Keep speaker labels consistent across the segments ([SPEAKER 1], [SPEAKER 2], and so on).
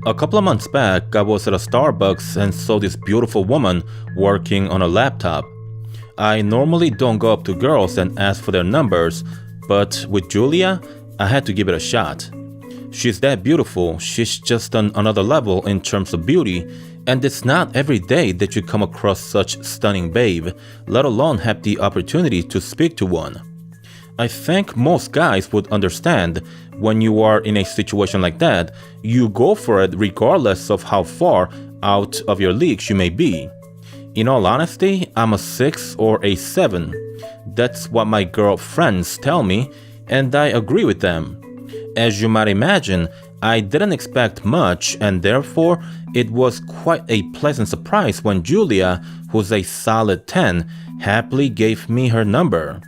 [SPEAKER 1] A couple of months back, I was at a Starbucks and saw this beautiful woman working on a laptop. I normally don't go up to girls and ask for their numbers, but with Julia, I had to give it a shot. She's that beautiful, she's just on another level in terms of beauty, and it's not every day that you come across such stunning babe, let alone have the opportunity to speak to one. I think most guys would understand when you are in a situation like that, you go for it regardless of how far out of your league you may be. In all honesty, I'm a 6 or a 7. That's what my girl friends tell me, and I agree with them. As you might imagine, I didn't expect much, and therefore it was quite a pleasant surprise when Julia, who's a solid 10, happily gave me her number.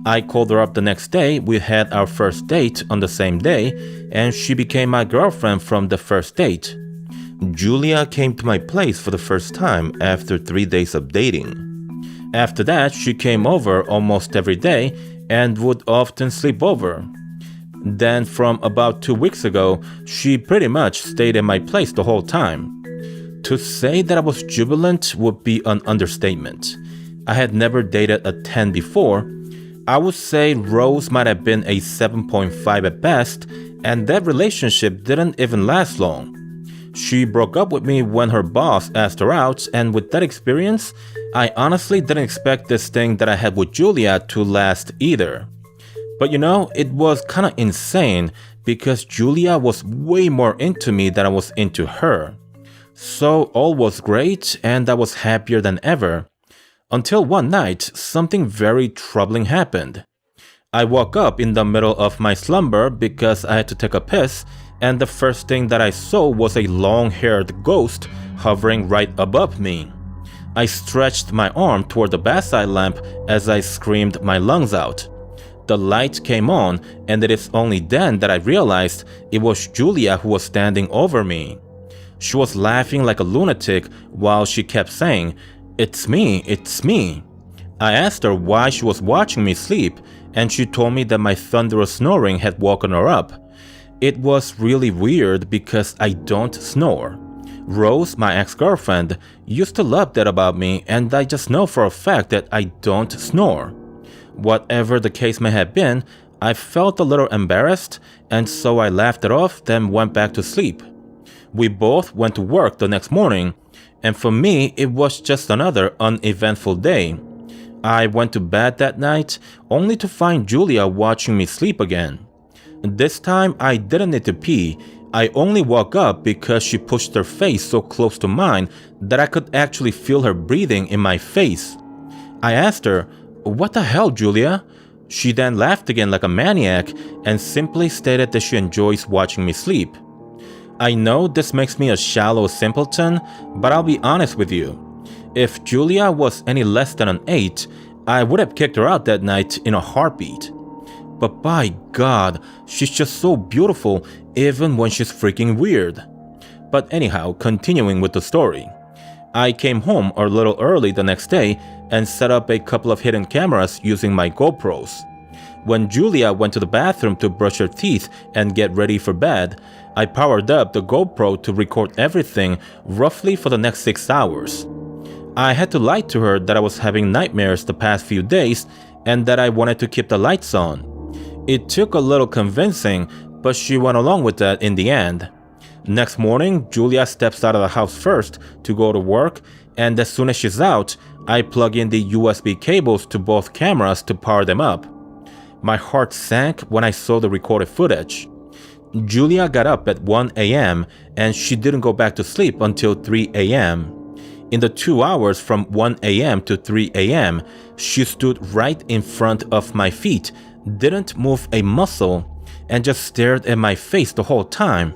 [SPEAKER 1] I called her up the next day, we had our first date on the same day, and she became my girlfriend from the first date. Julia came to my place for the first time after 3 days of dating. After that, she came over almost every day and would often sleep over. Then from about 2 weeks ago, she pretty much stayed in my place the whole time. To say that I was jubilant would be an understatement. I had never dated a 10 before. I would say Rose might have been a 7.5 at best, and that relationship didn't even last long. She broke up with me when her boss asked her out, and with that experience, I honestly didn't expect this thing that I had with Julia to last either. But you know, it was kinda insane because Julia was way more into me than I was into her. So all was great and I was happier than ever. Until one night, something very troubling happened. I woke up in the middle of my slumber because I had to take a piss, and the first thing that I saw was a long-haired ghost hovering right above me. I stretched my arm toward the bedside lamp as I screamed my lungs out. The light came on, and it is only then that I realized it was Julia who was standing over me. She was laughing like a lunatic while she kept saying, "It's me, it's me." I asked her why she was watching me sleep, and she told me that my thunderous snoring had woken her up. It was really weird because I don't snore. Rose, my ex-girlfriend, used to love that about me, and I just know for a fact that I don't snore. Whatever the case may have been, I felt a little embarrassed, and so I laughed it off, then went back to sleep. We both went to work the next morning, and for me, it was just another uneventful day. I went to bed that night, only to find Julia watching me sleep again. This time, I didn't need to pee. I only woke up because she pushed her face so close to mine that I could actually feel her breathing in my face. I asked her, "What the hell, Julia?" She then laughed again like a maniac and simply stated that she enjoys watching me sleep. I know this makes me a shallow simpleton, but I'll be honest with you. If Julia was any less than an 8, I would have kicked her out that night in a heartbeat. But by God, she's just so beautiful even when she's freaking weird. But anyhow, continuing with the story. I came home a little early the next day and set up a couple of hidden cameras using my GoPros. When Julia went to the bathroom to brush her teeth and get ready for bed, I powered up the GoPro to record everything roughly for the next 6 hours. I had to lie to her that I was having nightmares the past few days and that I wanted to keep the lights on. It took a little convincing, but she went along with that in the end. Next morning, Julia steps out of the house first to go to work, and as soon as she's out, I plug in the USB cables to both cameras to power them up. My heart sank when I saw the recorded footage. Julia got up at 1 a.m. and she didn't go back to sleep until 3 a.m. In the 2 hours from 1 a.m. to 3 a.m., she stood right in front of my feet, didn't move a muscle, and just stared at my face the whole time.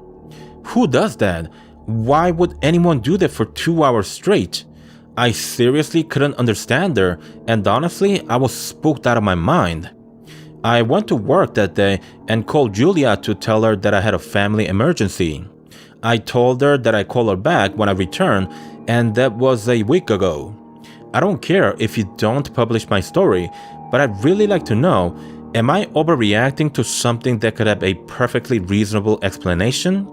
[SPEAKER 1] Who does that? Why would anyone do that for 2 hours straight? I seriously couldn't understand her, and honestly, I was spooked out of my mind. I went to work that day and called Julia to tell her that I had a family emergency. I told her that I'd call her back when I return, and that was a week ago. I don't care if you don't publish my story, but I'd really like to know, am I overreacting to something that could have a perfectly reasonable explanation?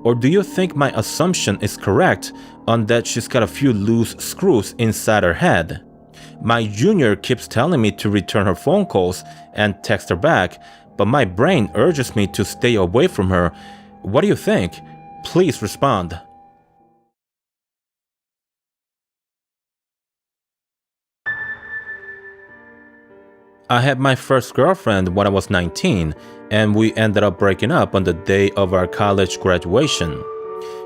[SPEAKER 1] Or do you think my assumption is correct on that she's got a few loose screws inside her head? My junior keeps telling me to return her phone calls and text her back, but my brain urges me to stay away from her. What do you think? Please respond. I had my first girlfriend when I was 19, and we ended up breaking up on the day of our college graduation.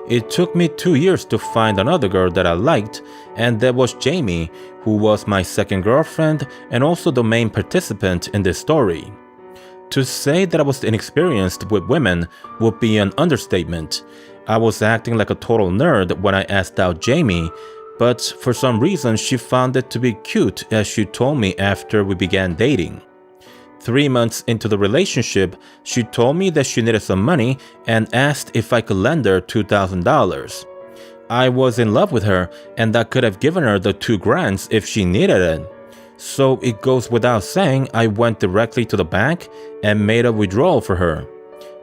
[SPEAKER 1] It took me 2 years to find another girl that I liked, and that was Jamie, who was my second girlfriend and also the main participant in this story. To say that I was inexperienced with women would be an understatement. I was acting like a total nerd when I asked out Jamie, but for some reason she found it to be cute, as she told me after we began dating. 3 months into the relationship, she told me that she needed some money and asked if I could lend her $2,000. I was in love with her and I could have given her the $2,000 if she needed it. So it goes without saying I went directly to the bank and made a withdrawal for her.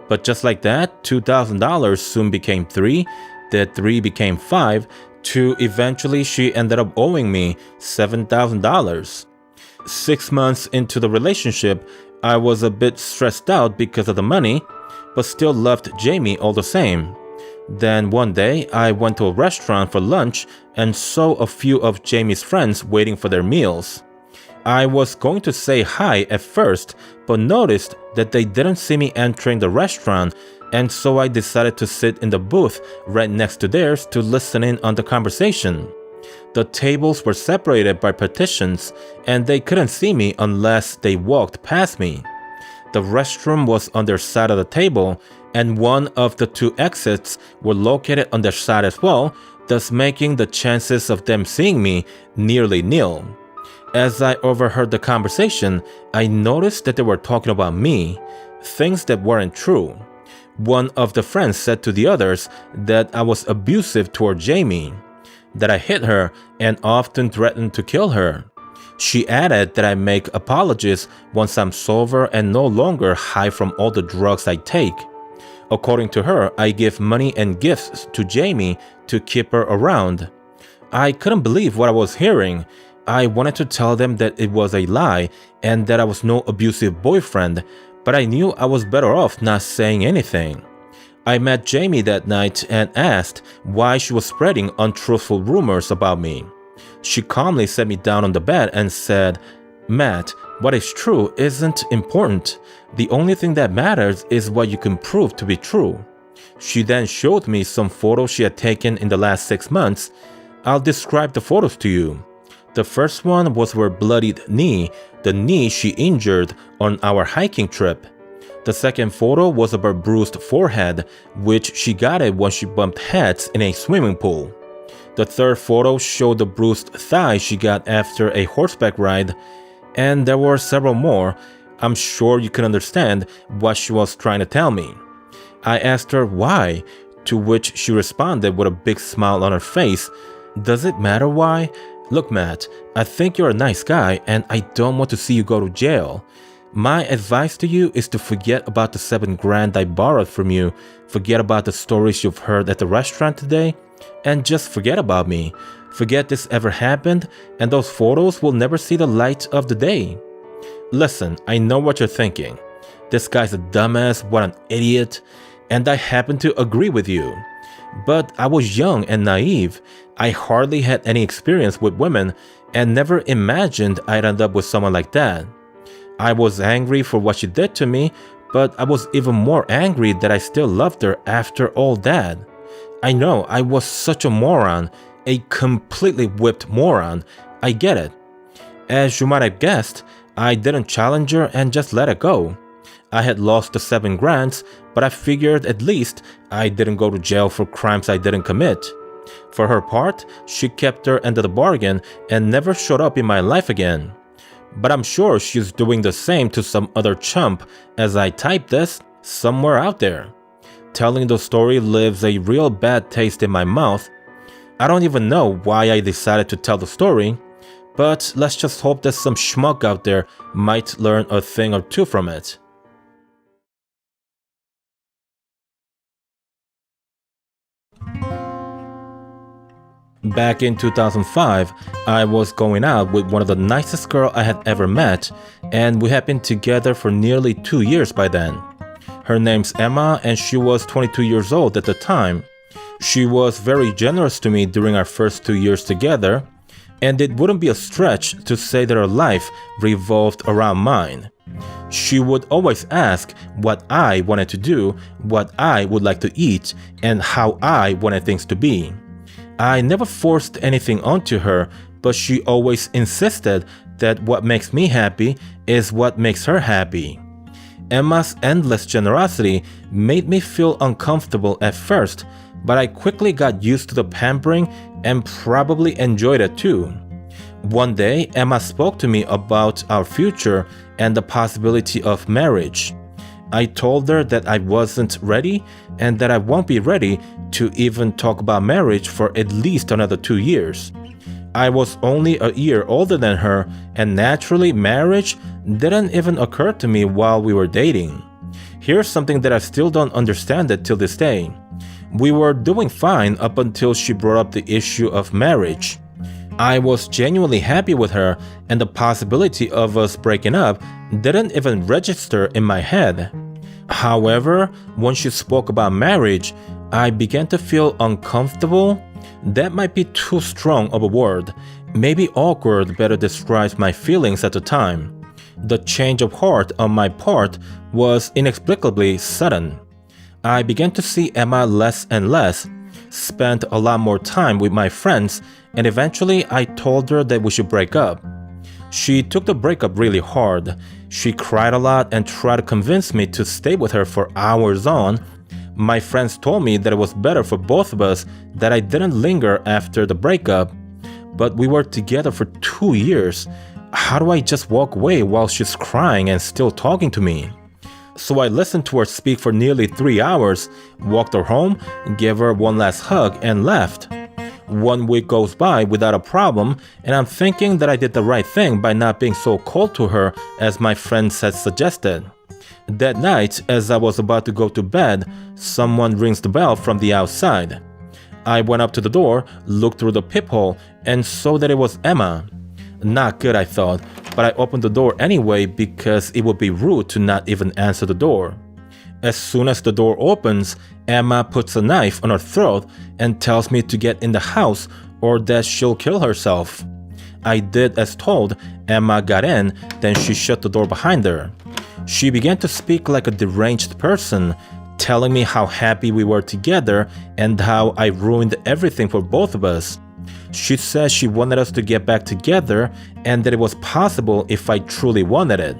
[SPEAKER 1] But just like that, $2,000 soon became 3, that 3 became 5, to eventually she ended up owing me $7,000. 6 months into the relationship, I was a bit stressed out because of the money, but still loved Jamie all the same. Then one day, I went to a restaurant for lunch and saw a few of Jamie's friends waiting for their meals. I was going to say hi at first, but noticed that they didn't see me entering the restaurant, and so I decided to sit in the booth right next to theirs to listen in on the conversation. The tables were separated by partitions, and they couldn't see me unless they walked past me. The restroom was on their side of the table, and one of the 2 exits were located on their side as well, thus making the chances of them seeing me nearly nil. As I overheard the conversation, I noticed that they were talking about me, things that weren't true. One of the friends said to the others that I was abusive toward Jamie, that I hit her and often threatened to kill her. She added that I make apologies once I'm sober and no longer high from all the drugs I take. According to her, I give money and gifts to Jamie to keep her around. I couldn't believe what I was hearing. I wanted to tell them that it was a lie and that I was no abusive boyfriend, but I knew I was better off not saying anything. I met Jamie that night and asked why she was spreading untruthful rumors about me. She calmly set me down on the bed and said, "Matt, what is true isn't important. The only thing that matters is what you can prove to be true." She then showed me some photos she had taken in the last 6 months. I'll describe the photos to you. The first one was her bloodied knee, the knee she injured on our hiking trip. The second photo was of her bruised forehead, which she got it when she bumped heads in a swimming pool. The third photo showed the bruised thigh she got after a horseback ride, and there were several more. I'm sure you can understand what she was trying to tell me. I asked her why, to which she responded with a big smile on her face. "Does it matter why? Look, Matt, I think you're a nice guy and I don't want to see you go to jail. My advice to you is to forget about the $7,000 I borrowed from you, forget about the stories you've heard at the restaurant today, and just forget about me. Forget this ever happened, and those photos will never see the light of the day." Listen, I know what you're thinking. This guy's a dumbass, what an idiot, and I happen to agree with you. But I was young and naive. I hardly had any experience with women and never imagined I'd end up with someone like that. I was angry for what she did to me, but I was even more angry that I still loved her after all that. I know I was such a moron, a completely whipped moron. I get it. As you might have guessed, I didn't challenge her and just let it go. I had lost the $7,000, but I figured at least I didn't go to jail for crimes I didn't commit. For her part, she kept her end of the bargain and never showed up in my life again. But I'm sure she's doing the same to some other chump as I type this somewhere out there. Telling the story leaves a real bad taste in my mouth. I don't even know why I decided to tell the story, but let's just hope that some schmuck out there might learn a thing or two from it. Back in 2005, I was going out with one of the nicest girls I had ever met, and we had been together for nearly 2 years by then. Her name's Emma, and she was 22 years old at the time. She was very generous to me during our first 2 years together, and it wouldn't be a stretch to say that her life revolved around mine. She would always ask what I wanted to do, what I would like to eat, and how I wanted things to be. I never forced anything onto her, but she always insisted that what makes me happy is what makes her happy. Emma's endless generosity made me feel uncomfortable at first, but I quickly got used to the pampering and probably enjoyed it too. One day, Emma spoke to me about our future and the possibility of marriage. I told her that I wasn't ready and that I won't be ready to even talk about marriage for at least another 2 years. I was only a year older than her, and naturally marriage didn't even occur to me while we were dating. Here's something that I still don't understand it till this day. We were doing fine up until she brought up the issue of marriage. I was genuinely happy with her, and the possibility of us breaking up didn't even register in my head. However, when she spoke about marriage, I began to feel uncomfortable. That might be too strong of a word. Maybe awkward better describes my feelings at the time. The change of heart on my part was inexplicably sudden. I began to see Emma less and less, spent a lot more time with my friends, and eventually I told her that we should break up. She took the breakup really hard. She cried a lot and tried to convince me to stay with her for hours on. My friends told me that it was better for both of us that I didn't linger after the breakup. But we were together for 2 years. How do I just walk away while she's crying and still talking to me? So I listened to her speak for nearly 3 hours, walked her home, gave her one last hug, and left. 1 week goes by without a problem, and I'm thinking that I did the right thing by not being so cold to her as my friends had suggested. That night, as I was about to go to bed, someone rings the bell from the outside. I went up to the door, looked through the peephole, and saw that it was Emma. Not good, I thought, but I opened the door anyway because it would be rude to not even answer the door. As soon as the door opens, Emma puts a knife on her throat and tells me to get in the house or that she'll kill herself. I did as told. Emma got in, then she shut the door behind her. She began to speak like a deranged person, telling me how happy we were together and how I ruined everything for both of us. She said she wanted us to get back together and that it was possible if I truly wanted it.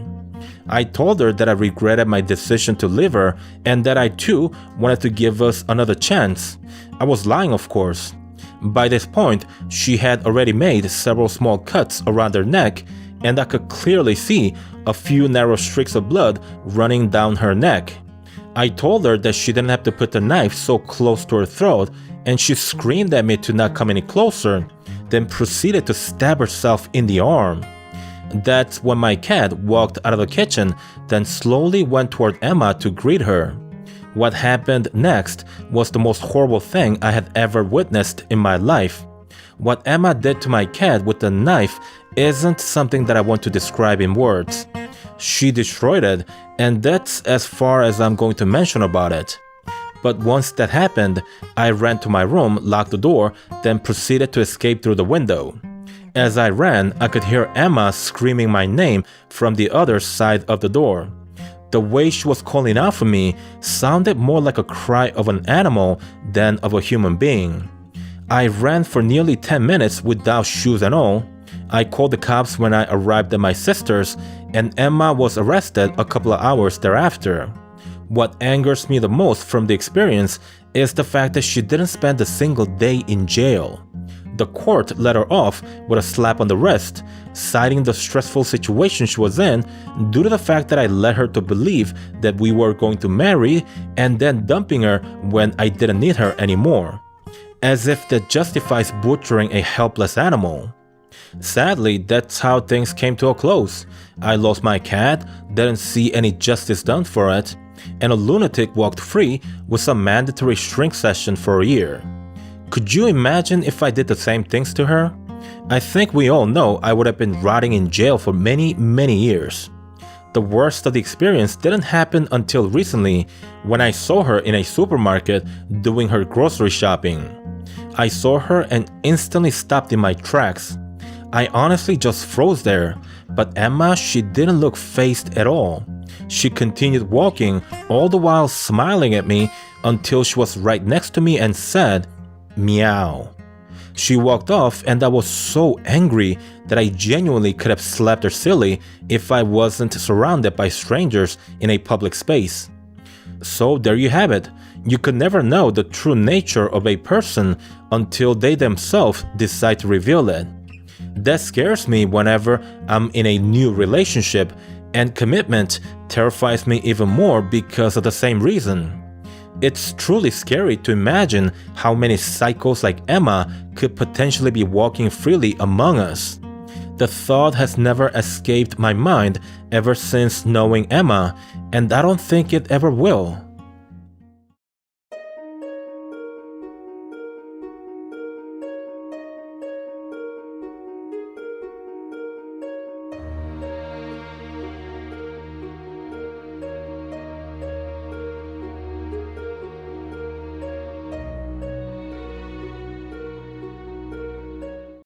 [SPEAKER 1] I told her that I regretted my decision to leave her and that I too wanted to give us another chance. I was lying, of course. By this point, she had already made several small cuts around her neck, and I could clearly see a few narrow streaks of blood running down her neck. I told her that she didn't have to put the knife so close to her throat, and she screamed at me to not come any closer, then proceeded to stab herself in the arm. That's when my cat walked out of the kitchen, then slowly went toward Emma to greet her. What happened next was the most horrible thing I had ever witnessed in my life. What Emma did to my cat with the knife isn't something that I want to describe in words. She destroyed it, and that's as far as I'm going to mention about it. But once that happened, I ran to my room, locked the door, then proceeded to escape through the window. As I ran, I could hear Emma screaming my name from the other side of the door. The way she was calling out for me sounded more like a cry of an animal than of a human being. I ran for nearly 10 minutes without shoes and all. I called the cops when I arrived at my sister's, and Emma was arrested a couple of hours thereafter. What angers me the most from the experience is the fact that she didn't spend a single day in jail. The court let her off with a slap on the wrist, citing the stressful situation she was in due to the fact that I led her to believe that we were going to marry and then dumping her when I didn't need her anymore. As if that justifies butchering a helpless animal. Sadly, that's how things came to a close. I lost my cat, didn't see any justice done for it, and a lunatic walked free with some mandatory shrink session for a year. Could you imagine if I did the same things to her? I think we all know I would have been rotting in jail for many, many years. The worst of the experience didn't happen until recently when I saw her in a supermarket doing her grocery shopping. I saw her and instantly stopped in my tracks. I honestly just froze there, but Emma, she didn't look fazed at all. She continued walking, all the while smiling at me until she was right next to me and said, "Meow." She walked off and I was so angry that I genuinely could have slapped her silly if I wasn't surrounded by strangers in a public space. So there you have it. You could never know the true nature of a person until they themselves decide to reveal it. That scares me whenever I'm in a new relationship, and commitment terrifies me even more because of the same reason. It's truly scary to imagine how many psychos like Emma could potentially be walking freely among us. The thought has never escaped my mind ever since knowing Emma, and I don't think it ever will.